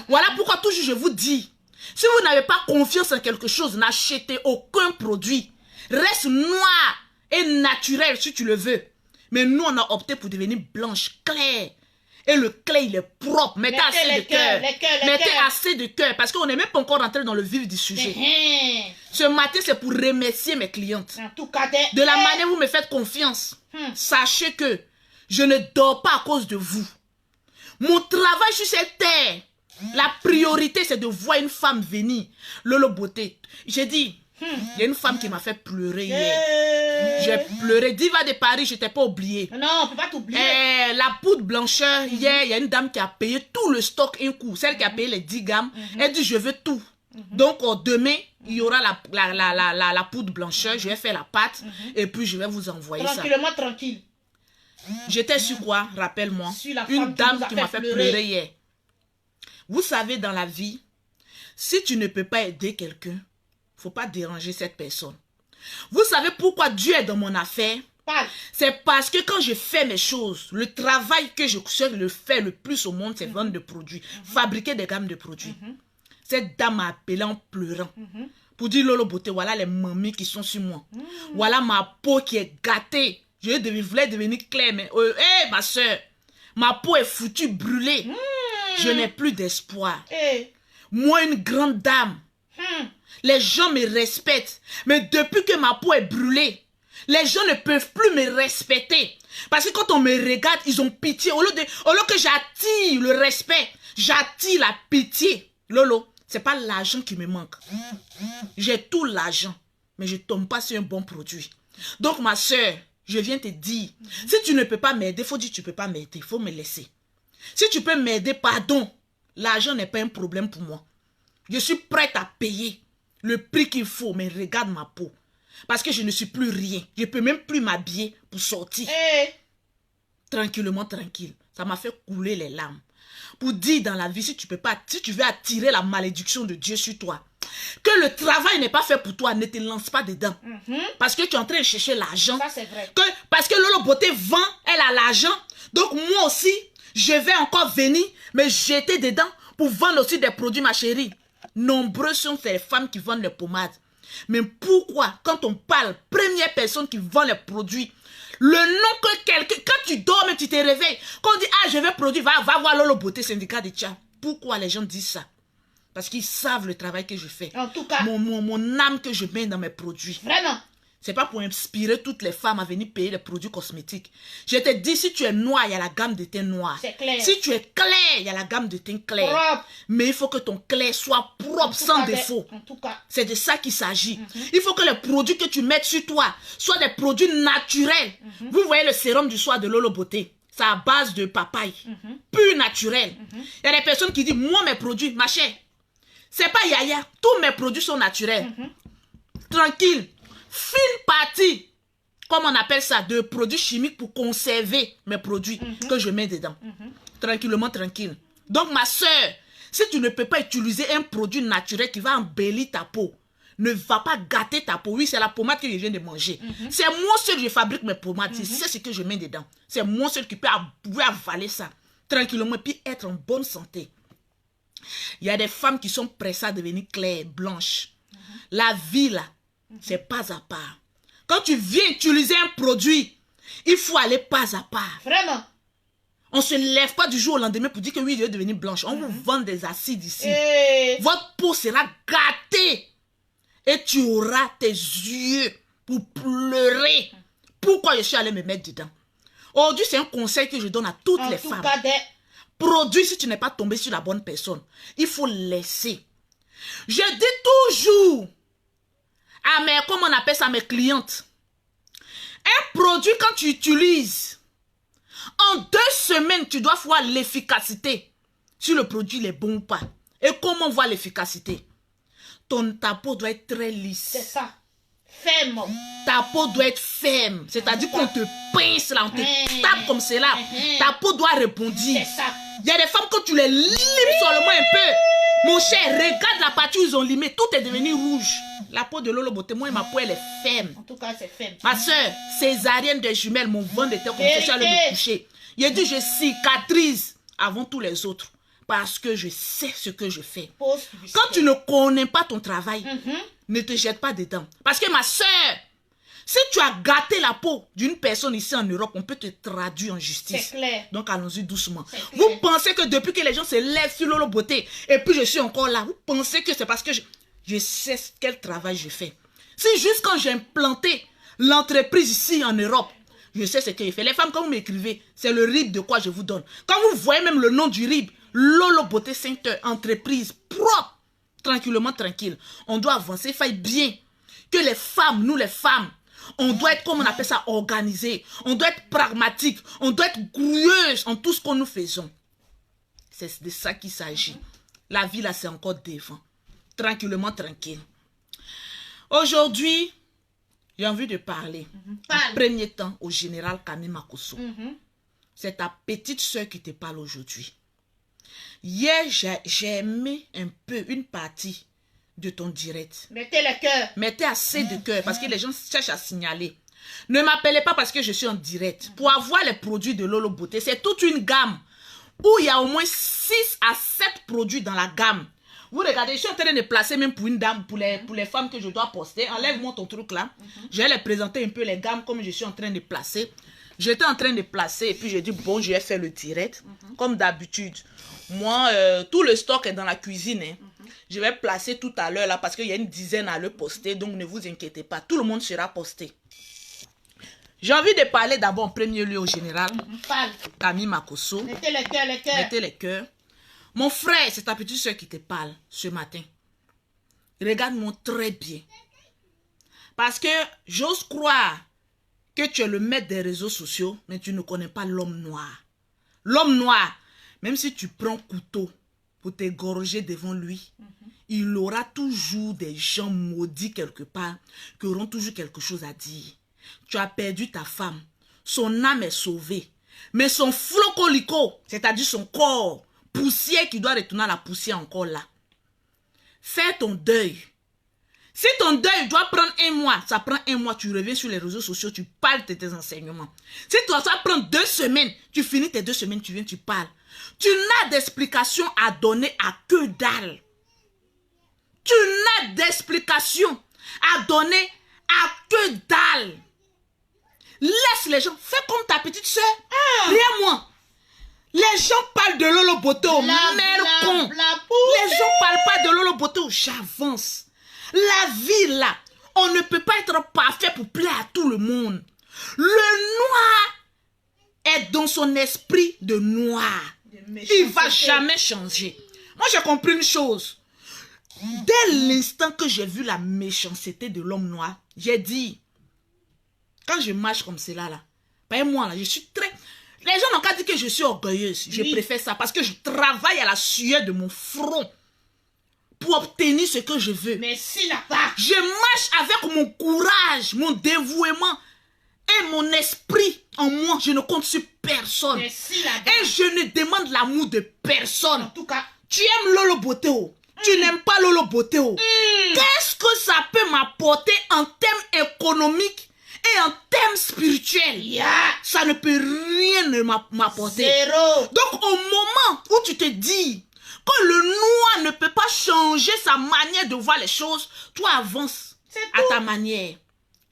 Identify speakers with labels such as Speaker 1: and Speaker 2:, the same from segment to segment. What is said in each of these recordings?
Speaker 1: Voilà pourquoi toujours je vous dis, si vous n'avez pas confiance en quelque chose, n'achetez aucun produit. Reste noir et naturel si tu le veux. Mais nous, on a opté pour devenir blanche, claire. Et le clair, il est propre. Mettez assez de cœur. Mettez assez de cœur. Parce qu'on n'est même pas encore rentré dans le vif du sujet. Ce matin, c'est pour remercier mes clientes.
Speaker 2: En tout cas,
Speaker 1: de la manière où vous me faites confiance. Sachez que je ne dors pas à cause de vous. Mon travail sur cette terre, la priorité, c'est de voir une femme venir. Lolo Beauté. J'ai dit, il y a une femme qui m'a fait pleurer hier. J'ai pleuré. Diva de Paris, je t'ai pas oublié.
Speaker 2: Non, on peut pas t'oublier.
Speaker 1: La poudre blancheur, hier, il y a une dame qui a payé tout le stock un coup. Celle qui a payé les 10 grammes. Elle dit, je veux tout. Donc, demain, il y aura la poudre blancheur. Je vais faire la pâte. Et puis, je vais vous envoyer ça.
Speaker 2: Tranquillement, tranquille.
Speaker 1: J'étais sur quoi? Rappelle-moi.
Speaker 2: Une
Speaker 1: dame qui m'a fait pleurer hier. Vous savez, dans la vie, si tu ne peux pas aider quelqu'un, faut pas déranger cette personne. Vous savez pourquoi Dieu est dans mon affaire? C'est parce que quand je fais mes choses, le travail que je le fais le plus au monde, c'est vendre des produits, fabriquer des gammes de produits. Cette dame m'a appelé en pleurant pour dire, Lolo Beauté, voilà les mamies qui sont sur moi. Voilà ma peau qui est gâtée. Je voulais devenir claire, mais ma soeur, ma peau est foutue, brûlée. Je n'ai plus d'espoir. Moi, une grande dame. Les gens me respectent. Mais depuis que ma peau est brûlée, les gens ne peuvent plus me respecter. Parce que quand on me regarde, ils ont pitié. Au lieu que j'attire le respect, j'attire la pitié. Lolo, c'est pas l'argent qui me manque. J'ai tout l'argent, mais je ne tombe pas sur un bon produit. Donc, ma soeur, je viens te dire, si tu ne peux pas m'aider, il faut dire que tu ne peux pas m'aider, il faut me laisser. Si tu peux m'aider, pardon, l'argent n'est pas un problème pour moi. Je suis prête à payer le prix qu'il faut, mais regarde ma peau. Parce que je ne suis plus rien. Je ne peux même plus m'habiller pour sortir. Tranquillement, tranquille. Ça m'a fait couler les larmes. Pour dire dans la vie, si tu veux attirer la malédiction de Dieu sur toi, que le travail n'est pas fait pour toi, ne te lance pas dedans. Parce que tu es en train de chercher l'argent.
Speaker 2: Ça, c'est vrai.
Speaker 1: Parce que Lolo Beauté vend, elle a l'argent. Donc moi aussi, je vais encore venir me jeter dedans pour vendre aussi des produits, ma chérie. Nombreuses sont ces femmes qui vendent les pommades. Mais pourquoi, quand on parle, première personne qui vend les produits, le nom que quelqu'un, quand tu dors, mais tu te réveilles, quand on dit, je vais produire, va voir Lolo Beauté, syndicat de Tchad. Pourquoi les gens disent ça? Parce qu'ils savent le travail que je fais.
Speaker 2: En tout cas.
Speaker 1: Mon âme que je mets dans mes produits.
Speaker 2: Vraiment.
Speaker 1: C'est pas pour inspirer toutes les femmes à venir payer les produits cosmétiques. Je te dis, si tu es noir, il y a la gamme de teint noir.
Speaker 2: C'est clair.
Speaker 1: Si tu es clair, il y a la gamme de teint clair.
Speaker 2: Propre.
Speaker 1: Mais il faut que ton clair soit propre, sans défaut.
Speaker 2: En tout cas.
Speaker 1: C'est de ça qu'il s'agit. Il faut que les produits que tu mettes sur toi soient des produits naturels. Vous voyez le sérum du soir de Lolo Beauté. C'est à base de papaye. Pur naturel. Il y a des personnes qui disent, moi mes produits, ma chère, c'est pas yaya. Tous mes produits sont naturels. Tranquille. Fine partie, comme on appelle ça, de produits chimiques pour conserver mes produits que je mets dedans. Tranquillement, tranquille. Donc, ma soeur, si tu ne peux pas utiliser un produit naturel qui va embellir ta peau, ne va pas gâter ta peau. Oui, c'est la pommade que je viens de manger. C'est moi seul qui fabrique mes pommades. C'est ce que je mets dedans. C'est moi seul qui peut avaler ça. Tranquillement, et puis être en bonne santé. Il y a des femmes qui sont pressées à devenir claires, blanches. La vie, là, c'est pas à part. Quand tu viens utiliser un produit, il faut aller pas à part.
Speaker 2: Vraiment.
Speaker 1: On ne se lève pas du jour au lendemain pour dire que oui, je vais devenir blanche. On vous vend des acides ici. Votre peau sera gâtée. Et tu auras tes yeux pour pleurer. Pourquoi je suis allée me mettre dedans? Aujourd'hui, c'est un conseil que je donne à toutes les femmes. Produit, si tu n'es pas tombé sur la bonne personne, il faut laisser. Je dis toujours comment on appelle ça, mes clientes, un produit quand tu utilises, en 2 semaines, tu dois voir l'efficacité. Si le produit il est bon ou pas. Et comment on voit l'efficacité? Ta peau doit être très lisse.
Speaker 2: C'est ça. Ferme.
Speaker 1: Ta peau doit être ferme. C'est-à-dire qu'on te pince là, on te tape comme cela. Ta peau doit répondre.
Speaker 2: C'est ça.
Speaker 1: Il y a des femmes, quand tu les limes seulement un peu, mon cher, regarde la partie où ils ont limé, tout est devenu rouge. La peau de Lolo Beauté, moi, ma peau, elle est ferme.
Speaker 2: En tout cas, c'est ferme.
Speaker 1: Ma soeur, césarienne de jumelles, mon ventre était comme ça, je suis allée me coucher. Il a dit, je cicatrise avant tous les autres. Parce que je sais ce que je fais.
Speaker 2: Pose
Speaker 1: Quand tu ne connais pas ton travail, ne te jette pas dedans. Parce que ma soeur, si tu as gâté la peau d'une personne ici en Europe, on peut te traduire en justice.
Speaker 2: C'est clair.
Speaker 1: Donc allons-y doucement.
Speaker 2: C'est
Speaker 1: Vous
Speaker 2: clair.
Speaker 1: pensez que depuis que les gens se lèvent sur Lolo Beauté, et puis je suis encore là, vous pensez que c'est parce que je sais quel travail je fais. Si juste quand j'ai implanté l'entreprise ici en Europe, je sais ce que je fais. Les femmes, quand vous m'écrivez, c'est le RIB de quoi je vous donne. Quand vous voyez même le nom du RIB, Lolo Beauté Center, entreprise propre, tranquillement, tranquille. On doit avancer, il faille bien que les femmes, nous les femmes, on doit être, comme on appelle ça, organisé. On doit être pragmatique. On doit être gouilleuse en tout ce que nous faisons. C'est de ça qu'il s'agit. La vie, là, c'est encore devant. Tranquillement, tranquille. Aujourd'hui, j'ai envie de parler, en premier temps, au général Camille Makosso. C'est ta petite soeur qui te parle aujourd'hui. Hier, j'ai aimé un peu une partie de ton direct.
Speaker 2: Mettez le cœur.
Speaker 1: Mettez assez de cœur parce que les gens cherchent à signaler. Ne m'appelez pas parce que je suis en direct. Pour avoir les produits de Lolo Beauté, c'est toute une gamme où il y a au moins 6 à 7 produits dans la gamme. Vous regardez, je suis en train de placer même pour une dame, pour les femmes que je dois poster. Enlève-moi ton truc là. Je vais les présenter un peu les gammes comme je suis en train de placer. J'étais en train de placer et puis j'ai dit bon, je vais faire le direct. Comme d'habitude. Moi, tout le stock est dans la cuisine. Hein. Je vais placer tout à l'heure là parce qu'il y a une dizaine à le poster. Donc ne vous inquiétez pas. Tout le monde sera posté. J'ai envie de parler d'abord en premier lieu au général.
Speaker 2: Parle.
Speaker 1: Camille Makosso.
Speaker 2: Mettez le cœur, le cœur.
Speaker 1: Mettez les cœurs. Mon frère, c'est ta petite soeur qui te parle ce matin. Regarde-moi très bien. Parce que j'ose croire que tu es le maître des réseaux sociaux, mais tu ne connais pas l'homme noir. L'homme noir, même si tu prends couteau pour t'égorger devant lui, il aura toujours des gens maudits quelque part qui auront toujours quelque chose à dire. Tu as perdu ta femme, son âme est sauvée, mais son flocolico, c'est-à-dire son corps, poussière qui doit retourner à la poussière encore là. Fais ton deuil. Si ton deuil doit prendre 1 mois, ça prend 1 mois, tu reviens sur les réseaux sociaux, tu parles de tes enseignements. Si toi, ça prend 2 semaines, tu finis tes 2 semaines, tu viens, tu parles. Tu n'as d'explication à donner à que dalle. Tu n'as d'explication à donner à que dalle. Laisse les gens, fais comme ta petite soeur. Rien moi. Les gens parlent de Lolo Beauté au mercon. Les gens parlent pas de Lolo Beauté. J'avance. La vie là, on ne peut pas être parfait pour plaire à tout le monde. Le noir est dans son esprit de noir. Il va jamais changer. Moi j'ai compris une chose. Dès l'instant que j'ai vu la méchanceté de l'homme noir, j'ai dit, quand je marche comme cela là, pas moi là, je suis très... Les gens n'ont qu'à dire que je suis orgueilleuse. Je préfère ça parce que je travaille à la sueur de mon front pour obtenir ce que je veux.
Speaker 2: Merci là-bas.
Speaker 1: Je marche avec mon courage, mon dévouement et mon esprit en moi. Je ne compte sur personne.
Speaker 2: Merci là-bas.
Speaker 1: Et je ne demande l'amour de personne.
Speaker 2: En tout cas,
Speaker 1: tu aimes Lolo Beauté. Tu n'aimes pas Lolo Beauté. Qu'est-ce que ça peut m'apporter en termes économiques et en termes spirituels? Ça ne peut rien m'apporter.
Speaker 2: Zéro.
Speaker 1: Donc au moment où tu te dis que le noir ne peut pas changer sa manière de voir les choses, toi avance à ta manière.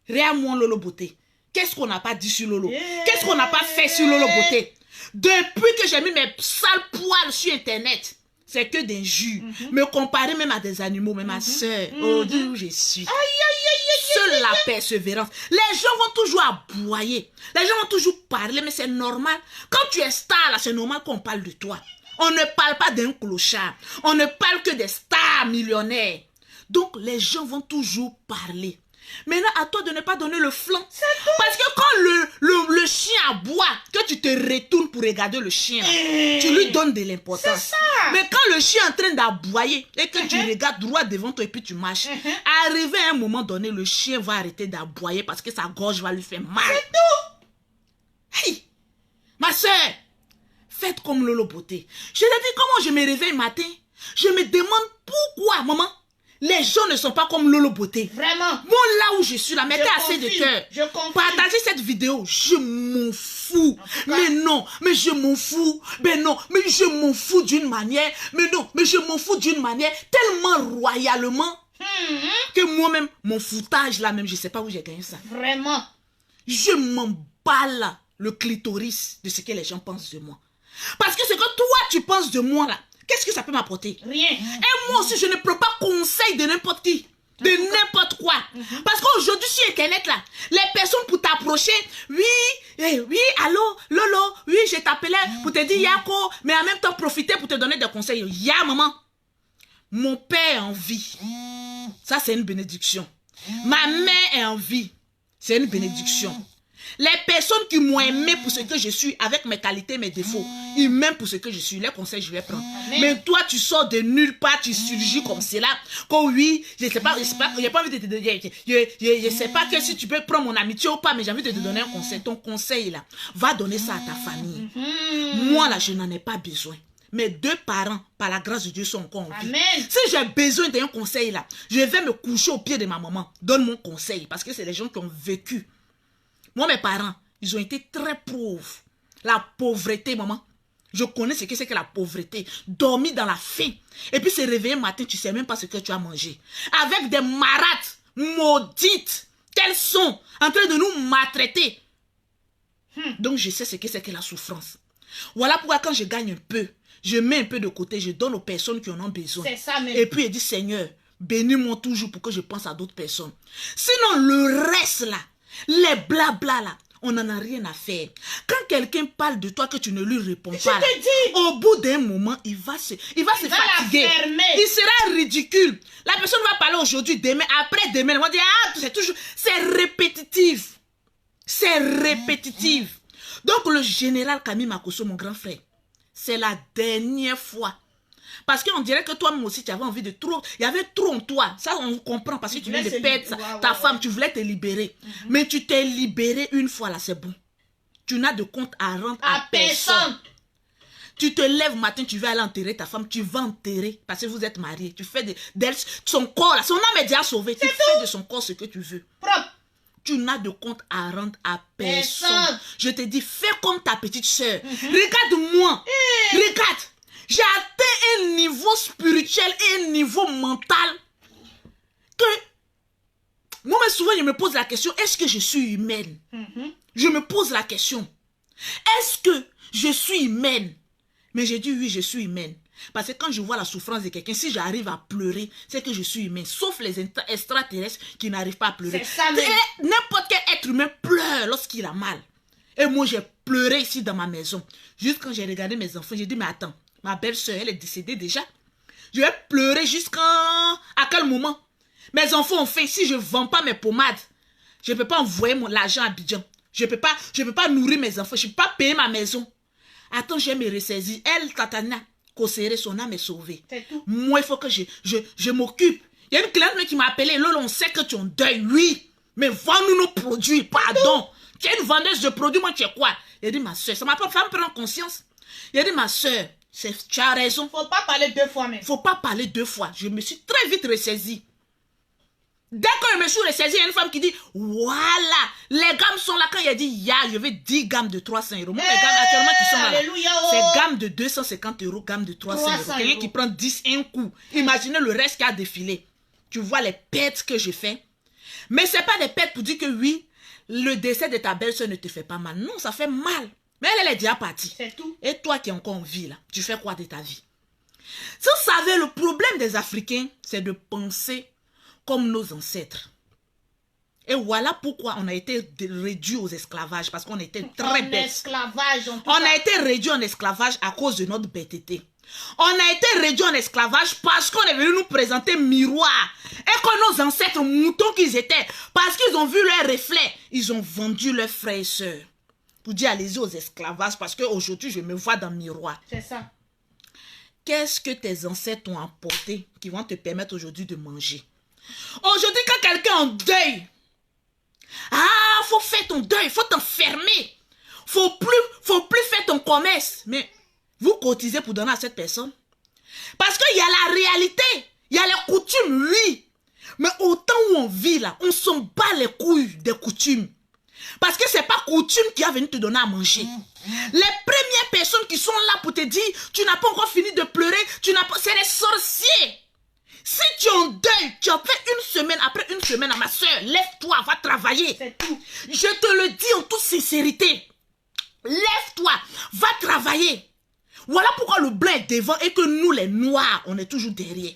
Speaker 1: Regarde moi Lolo Beauté. Qu'est-ce qu'on n'a pas dit sur Lolo? Qu'est-ce qu'on n'a pas fait sur Lolo Beauté? Depuis que j'ai mis mes sales poils sur internet, c'est que d'injures. Me comparer même à des animaux, mais ma soeur, oh Dieu où je suis. Seule la persévérance. Les gens vont toujours aboyer. Les gens vont toujours parler, mais c'est normal. Quand tu es star, là, c'est normal qu'on parle de toi. On ne parle pas d'un clochard. On ne parle que des stars millionnaires. Donc, les gens vont toujours parler. Maintenant, à toi de ne pas donner le flanc. Parce que quand le chien aboie, que tu te retournes pour regarder le chien, tu lui donnes de l'importance. Mais quand le chien est en train d'aboyer et que tu regardes droit devant toi et puis tu marches, arrivé à un moment donné, le chien va arrêter d'aboyer parce que sa gorge va lui faire mal. C'est tout. Hey, ma soeur, faites comme Lolo Beauté. Je te dis comment je me réveille matin. Je me demande pourquoi, maman, Les gens ne sont pas comme Lolo Beauté.
Speaker 2: Vraiment.
Speaker 1: Moi, là où je suis, là, mettez assez de cœur.
Speaker 2: Je confirme.
Speaker 1: Partagez cette vidéo. Je m'en fous. Mais non, mais je m'en fous. Mais non, mais je m'en fous d'une manière. Mais non, mais je m'en fous d'une manière tellement royalement que moi-même, mon foutage là même, je ne sais pas où j'ai gagné ça.
Speaker 2: Vraiment.
Speaker 1: Je m'emballe le clitoris de ce que les gens pensent de moi. Parce que ce que toi, tu penses de moi là, qu'est-ce que ça peut m'apporter?
Speaker 2: Rien.
Speaker 1: Et moi aussi, je ne prends pas conseil de n'importe qui, de n'importe quoi. Parce qu'aujourd'hui, sur Internet, là, les personnes pour t'approcher, oui, oui, allô, Lolo, oui, je t'appelais pour te dire Yako, mais en même temps, profiter pour te donner des conseils. Ya, maman, mon père est en vie. Ça, c'est une bénédiction. Ma mère est en vie. C'est une bénédiction. Les personnes qui m'ont aimé pour ce que je suis, avec mes qualités, mes défauts, ils m'aiment pour ce que je suis. Les conseils, je vais prendre.
Speaker 2: Amen.
Speaker 1: Mais toi, tu sors de nulle part, tu surgis comme cela. Quand oui, je sais pas, j'ai pas envie de te donner. Je sais pas que si tu peux prendre mon amitié ou pas, mais j'ai envie de te donner un conseil. Ton conseil, là, va donner ça à ta famille. Moi, là, je n'en ai pas besoin. Mes deux parents, par la grâce de Dieu, sont encore en vie.
Speaker 2: Amen.
Speaker 1: Si j'ai besoin d'un conseil, là, je vais me coucher au pied de ma maman. Donne mon conseil, parce que c'est les gens qui ont vécu. Moi, mes parents, ils ont été très pauvres. La pauvreté, maman. Je connais ce que c'est que la pauvreté. Dormir dans la faim. Et puis se réveiller matin, tu ne sais même pas ce que tu as mangé. Avec des marates maudites. Qu'elles sont en train de nous maltraiter. Donc, je sais ce que c'est que la souffrance. Voilà pourquoi quand je gagne un peu, je mets un peu de côté, je donne aux personnes qui en ont besoin.
Speaker 2: C'est ça même.
Speaker 1: Et puis, je dis, Seigneur, bénis-moi toujours pour que je pense à d'autres personnes. Sinon, le reste là, les blabla là, on n'en a rien à faire. Quand quelqu'un parle de toi que tu ne lui réponds pas,
Speaker 2: te dis.
Speaker 1: au bout d'un moment, il va se fatiguer.
Speaker 2: la fermer.
Speaker 1: Il sera ridicule. La personne va parler aujourd'hui, demain, après-demain. Elle va dire, ah, c'est toujours, c'est répétitif. C'est répétitif. Donc, le général Camille Makosso, mon grand frère, c'est la dernière fois. Parce qu'on dirait que toi-même aussi, tu avais envie de trop... Il y avait trop en toi. Ça, on comprend parce que tu viens de perdre ta femme. Tu voulais te libérer. Mais tu t'es libéré une fois, là, c'est bon. Tu n'as de compte à rendre à personne. Tu te lèves matin, tu veux aller enterrer ta femme. Tu vas enterrer parce que vous êtes mariés. Tu fais d'elle son corps, là, son âme est déjà sauvée. Tu fais de son corps ce que tu veux.
Speaker 2: Propre.
Speaker 1: Tu n'as de compte à rendre à personne.
Speaker 2: Personne.
Speaker 1: Je te dis, fais comme ta petite soeur. Regarde-moi. Regarde. J'ai atteint un niveau spirituel et un niveau mental que moi, souvent, je me pose la question, est-ce que je suis humaine? Je me pose la question, est-ce que je suis humaine? Mais j'ai dit oui, je suis humaine. Parce que quand je vois la souffrance de quelqu'un, si j'arrive à pleurer, c'est que je suis humaine. Sauf les extraterrestres qui n'arrivent pas à pleurer.
Speaker 2: C'est ça même.
Speaker 1: N'importe quel être humain pleure lorsqu'il a mal. Et moi, j'ai pleuré ici dans ma maison. Juste quand j'ai regardé mes enfants, j'ai dit, mais attends, ma belle-sœur, elle est décédée déjà. Je vais pleurer jusqu'à quel moment? Mes enfants ont faim. Si je ne vends pas mes pommades, je ne peux pas envoyer l'argent à Abidjan. Je ne peux pas nourrir mes enfants. Je ne peux pas payer ma maison. Attends, je vais me ressaisir. Elle, Tatana, Kosere, son âme est sauvée.
Speaker 2: C'est tout.
Speaker 1: Moi, il faut que je m'occupe. Il y a une cliente qui m'a appelé. Lolo, on sait que tu es en deuil. Oui, mais vends-nous nos produits. Pardon. Tu es une vendeuse de produits. Moi, tu es quoi? Il a dit, ma soeur, ça m'a pas fait me prendre conscience. Il a dit, ma soeur, tu as raison.
Speaker 2: Faut pas parler deux fois même.
Speaker 1: Faut pas parler deux fois. Je me suis très vite ressaisie. Dès que je me suis ressaisie, il y a une femme qui dit, voilà, les gammes sont là. Quand il a dit, je veux 10 gammes de 300 euros. Moi, mes gammes actuellement qui sont là,
Speaker 2: Alléluia,
Speaker 1: c'est gamme de 250 euros, gamme de 300 euros.
Speaker 2: 300
Speaker 1: Quelqu'un qui prend 10 un coup. Imaginez le reste qui a défilé. Tu vois les pertes que j'ai fait. Mais c'est pas des pertes pour dire que oui, le décès de ta belle-sœur ne te fait pas mal. Non, ça fait mal. Mais elle est déjà partie.
Speaker 2: C'est tout.
Speaker 1: Et toi qui es encore en vie, là, tu fais quoi de ta vie? Si vous savez, le problème des Africains, c'est de penser comme nos ancêtres. Et voilà pourquoi on a été réduit aux esclavages, parce qu'on était très bêtes.
Speaker 2: Esclavage,
Speaker 1: On a été réduit en esclavage à cause de notre bêteté. On a été réduit en esclavage parce qu'on est venu nous présenter miroir. Et que nos ancêtres, moutons qu'ils étaient, parce qu'ils ont vu leur reflet, ils ont vendu leurs frères et sœurs. Pour dire allez-y aux esclavages, parce qu'aujourd'hui je me vois dans le miroir.
Speaker 2: C'est ça.
Speaker 1: Qu'est-ce que tes ancêtres ont apporté qui vont te permettre aujourd'hui de manger? Aujourd'hui, quand quelqu'un est en deuil, faut faire ton deuil, faut t'enfermer. Faut plus faire ton commerce. Mais vous cotisez pour donner à cette personne. Parce qu'il y a la réalité, il y a les coutumes coutumes, oui. Mais au temps où on vit là, on s'en bat les couilles des coutumes. Parce que c'est pas coutume qui a venu te donner à manger. Les premières personnes qui sont là pour te dire, tu n'as pas encore fini de pleurer, c'est les sorciers. Si tu es en deuil, tu as fait une semaine, après une semaine, ma soeur, lève-toi, va travailler.
Speaker 2: C'est tout.
Speaker 1: Je te le dis en toute sincérité. Lève-toi, va travailler. Voilà pourquoi le blanc est devant et que nous, les noirs, on est toujours derrière.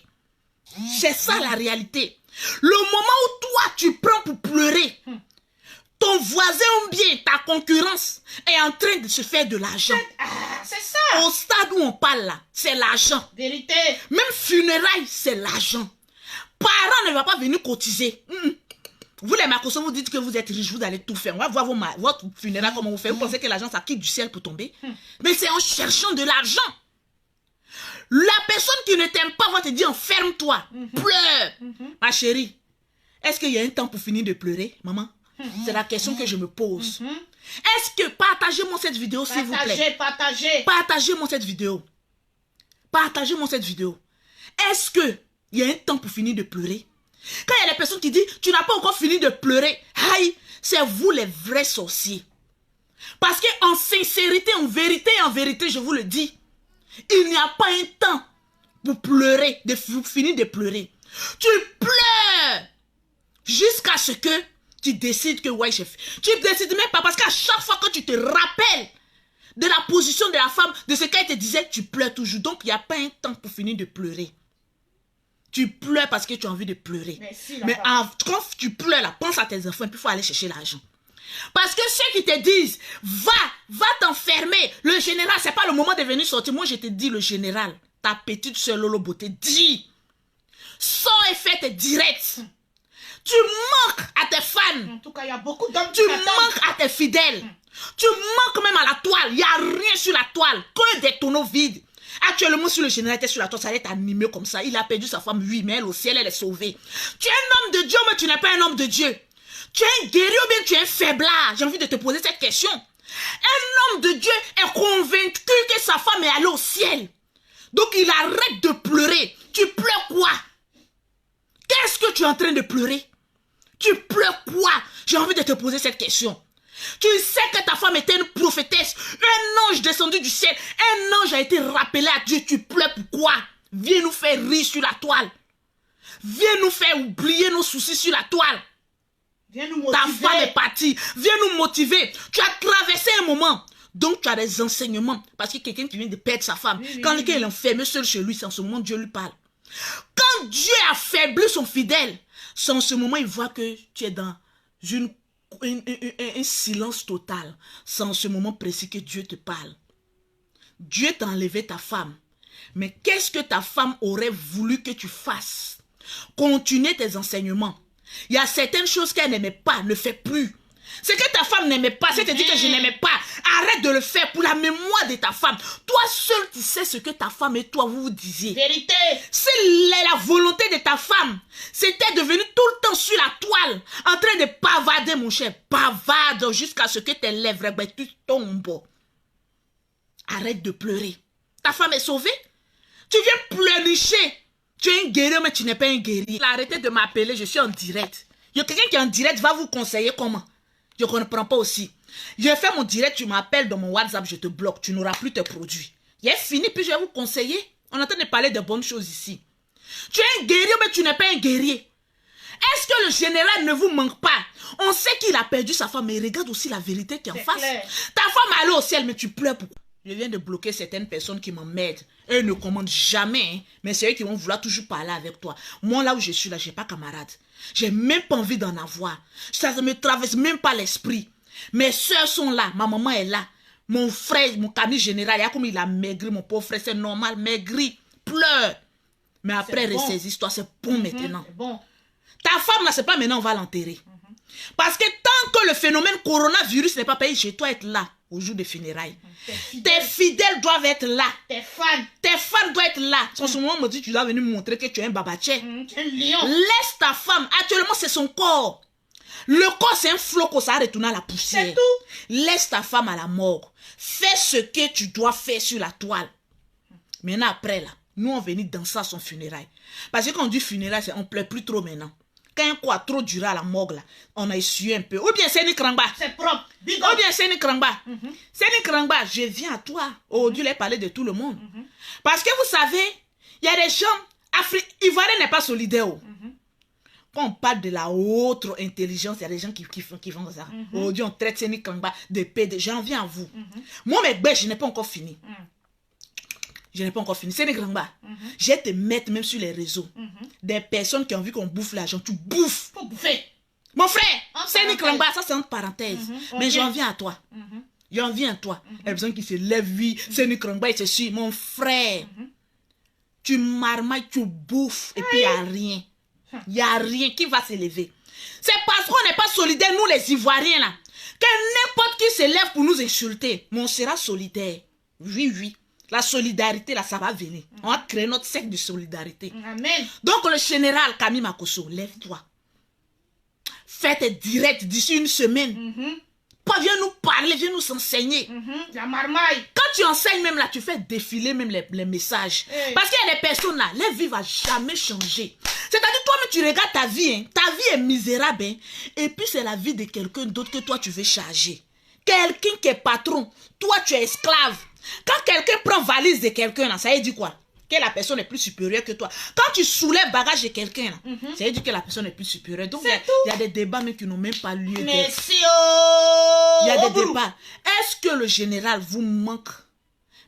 Speaker 1: C'est ça la réalité. Le moment où toi, tu prends pour pleurer, ton voisin ou bien ta concurrence est en train de se faire de l'argent.
Speaker 2: C'est ça.
Speaker 1: Au stade où on parle là, c'est l'argent.
Speaker 2: Vérité.
Speaker 1: Même funérailles, c'est l'argent. Parents ne vont pas venir cotiser. Vous les Makosso, vous dites que vous êtes riches, vous allez tout faire. On va voir votre funérailles, comment vous faites. Vous pensez que l'argent, ça quitte du ciel pour tomber? Mais c'est en cherchant de l'argent. La personne qui ne t'aime pas va te dire, enferme-toi, pleure. Ma chérie, est-ce qu'il y a un temps pour finir de pleurer, maman? C'est la question que je me pose. Est-ce que, partagez-moi cette vidéo, s'il vous plaît. Partagez-moi cette vidéo. Partagez-moi cette vidéo. Est-ce que il y a un temps pour finir de pleurer? Quand il y a des personnes qui disent, tu n'as pas encore fini de pleurer, aïe, c'est vous les vrais sorciers. Parce que en sincérité, en vérité, je vous le dis, il n'y a pas un temps pour pleurer, de finir de pleurer. Tu pleures jusqu'à ce que tu décides que ouais, chef. Tu ne décides même pas parce qu'à chaque fois que tu te rappelles de la position de la femme, de ce qu'elle te disait, tu pleures toujours. Donc, il n'y a pas un temps pour finir de pleurer. Tu pleures parce que tu as envie de pleurer. Mais quand tu pleures, là, pense à tes enfants et puis il faut aller chercher l'argent. Parce que ceux qui te disent, va t'enfermer. Le général, c'est pas le moment de venir sortir. Moi, je te dis, le général, ta petite soeur Lolo Beauté, dis, sors et fais tes directs. Tu manques à tes fans.
Speaker 2: En tout cas, il y a beaucoup d'hommes qui
Speaker 1: Tu manques à tes fidèles. Tu manques même à la toile. Il n'y a rien sur la toile. Que des tonneaux vides. Actuellement, si le général était sur la toile, ça allait être animé comme ça. Il a perdu sa femme, oui, mais elle au ciel, elle est sauvée. Tu es un homme de Dieu, mais tu n'es pas un homme de Dieu. Tu es un guerrier ou bien tu es un faiblard? J'ai envie de te poser cette question. Un homme de Dieu est convaincu que sa femme est allée au ciel. Donc il arrête de pleurer. Tu pleures quoi? Qu'est-ce que tu es en train de pleurer? Tu pleures quoi? J'ai envie de te poser cette question. Tu sais que ta femme était une prophétesse, un ange descendu du ciel, un ange a été rappelé à Dieu. Tu pleures pourquoi? Viens nous faire rire sur la toile. Viens nous faire oublier nos soucis sur la toile.
Speaker 2: Viens nous motiver.
Speaker 1: Ta femme est partie. Viens nous motiver. Tu as traversé un moment. Donc tu as des enseignements. Parce que quelqu'un qui vient de perdre sa femme, quand quelqu'un est enfermé seul chez lui, c'est en ce moment Dieu lui parle. Quand Dieu affaiblit son fidèle, c'est en ce moment il voit que tu es dans un silence total. C'est en ce moment précis que Dieu te parle. Dieu t'a enlevé ta femme. Mais qu'est-ce que ta femme aurait voulu que tu fasses? Continuer tes enseignements. Il y a certaines choses qu'elle n'aimait pas, ne fais plus. Ce que ta femme n'aimait pas, c'est te dire que je n'aimais pas. Arrête de le faire pour la mémoire de ta femme. Toi seul, tu sais ce que ta femme et toi, vous vous disiez.
Speaker 2: Vérité.
Speaker 1: Si la volonté de ta femme, c'était de venir tout le temps sur la toile, en train de bavarder, mon cher, bavarde jusqu'à ce que tes lèvres tu tombent. Arrête de pleurer. Ta femme est sauvée. Tu viens pleurnicher. Tu es un guerrier, mais tu n'es pas un guerrier. Arrêtez de m'appeler, je suis en direct. Il y a quelqu'un qui est en direct, va vous conseiller comment. Je ne comprends pas aussi. Je fais mon direct, tu m'appelles dans mon WhatsApp, je te bloque. Tu n'auras plus tes produits. Il est fini, puis je vais vous conseiller. On est en train de parler de bonnes choses ici. Tu es un guerrier, mais tu n'es pas un guerrier. Est-ce que le général ne vous manque pas? On sait qu'il a perdu sa femme, mais regarde aussi la vérité qui est en face.
Speaker 2: Clair.
Speaker 1: Ta femme est allée au ciel, mais tu pleures pourquoi? Je viens de bloquer certaines personnes qui m'emmerdent. Eux ne commandent jamais, hein, mais c'est eux qui vont vouloir toujours parler avec toi. Moi, là où je suis, là, je n'ai pas camarade. J'ai même pas envie d'en avoir. Ça ne me traverse même pas l'esprit. Mes soeurs sont là, ma maman est là. Mon frère, mon ami général, il y a comme il a maigri, mon pauvre frère, c'est normal, maigri, pleure. Mais après, ressaisis-toi, c'est bon maintenant.
Speaker 2: Bon.
Speaker 1: Ta femme, là, c'est pas maintenant, on va l'enterrer. Parce que tant que le phénomène coronavirus n'est pas payé, je dois être là au jour des funérailles. Tes fidèles doivent être là.
Speaker 2: Tes fans.
Speaker 1: Tes fans doivent être là. En ce moment, on me dit, tu dois venir me montrer que tu es un babaché.
Speaker 2: Tu es un lion.
Speaker 1: Laisse ta femme. Actuellement, c'est son corps. Le corps, c'est un flocon, ça a retourné à la poussière.
Speaker 2: C'est tout.
Speaker 1: Laisse ta femme à la mort. Fais ce que tu dois faire sur la toile. Maintenant, après, là, Nous, on venait danser à son funérail. Parce que quand on dit funérail, on ne pleure plus trop maintenant. Quand un coup a trop duré à la morgue, là, on a essuyé un peu. Ou bien c'est une krangba.
Speaker 2: C'est propre.
Speaker 1: Ou bien c'est une krangba. C'est une krangba. Je viens à toi. Aujourd'hui, il est parlé de tout le monde. Parce que vous savez, il y a des gens, Ivoirien n'est pas solidaire. Quand on parle de la haute intelligence, il y a des gens qui font ça. Aujourd'hui, on traite ces Nikrangba de PD. J'en viens à vous. Moi, mes bêches, je n'ai pas encore fini. Je n'ai pas encore fini. C'est Nikrangba. Je vais te mettre même sur les réseaux. Des personnes qui ont vu qu'on bouffe l'argent. Tu bouffes.
Speaker 2: Faut bouffer.
Speaker 1: Mon frère, c'est Nikrangba. Ça, c'est entre parenthèses. Mais j'en viens à toi. J'en viens à toi. Il y a personne qui se lève, oui. C'est Nikrangba, il se suit. Mon frère, tu marmailles, tu bouffes. Et puis, il n'y a rien. Il n'y a rien qui va s'élever. C'est parce qu'on n'est pas solidaires, nous les Ivoiriens, là, que n'importe qui se lève pour nous insulter. Mais on sera solidaire. Oui, oui. La solidarité, là, ça va venir. On va créer notre cercle de solidarité.
Speaker 2: Amen.
Speaker 1: Donc, le général Camille Makosso, lève-toi. Fais tes directs d'ici une semaine. Pas viens nous parler, viens nous enseigner.
Speaker 2: La marmaille.
Speaker 1: Quand tu enseignes même là, tu fais défiler même les messages. Parce qu'il y a des personnes là, leur vie ne va jamais changer. C'est-à-dire, toi-même, tu regardes ta vie. Hein, ta vie est misérable. Hein, et puis, c'est la vie de quelqu'un d'autre que toi, tu veux charger. Quelqu'un qui est patron, toi, tu es esclave. Quand quelqu'un prend valise de quelqu'un, là, ça veut dire quoi? Que la personne est plus supérieure que toi. Quand tu soulèves bagage de quelqu'un, là, ça veut dire que la personne est plus supérieure. Donc, il y a des débats mais qui n'ont même pas lieu d'être.
Speaker 2: Merci.
Speaker 1: Il y a des débats. Est-ce que le général vous manque?